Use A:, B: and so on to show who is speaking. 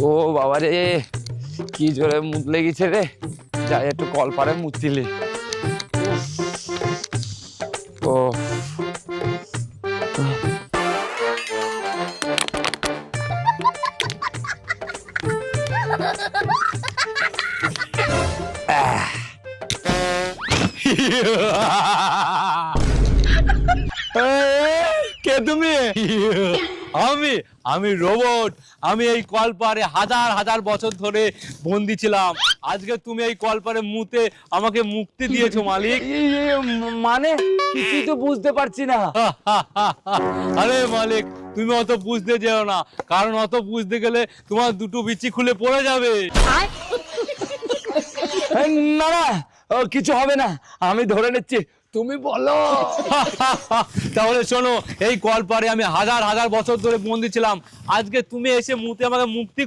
A: ও বাবা রে, কি জোরে মুত লেগেছে রে। যাই একটু কল পারে মুতিলে। ও
B: কে তুমি? আমি আমি রোবট। আমি এই কলপারে হাজার হাজার বছর ধরে বন্দি ছিলাম। আজকে তুমি এই কলপারে মুতে আমাকে মুক্তি দিয়েছো মালিক।
A: মানে কিছুই তো বুঝতে পারছি না।
B: আরে মালিক, তুমি অত বুঝতে যেও না, কারণ অত বুঝতে গেলে তোমার দুটো বিচি খুলে পড়ে যাবে।
A: না না, কিছু হবে না, আমি ধরে নিচ্ছি, তুমি বলো।
B: তাহলে শোনো, এই কলপারে আমি হাজার হাজার বছর ধরে বন্দি ছিলাম। আজকে তুমি এসে মুতে আমাকে মুক্তি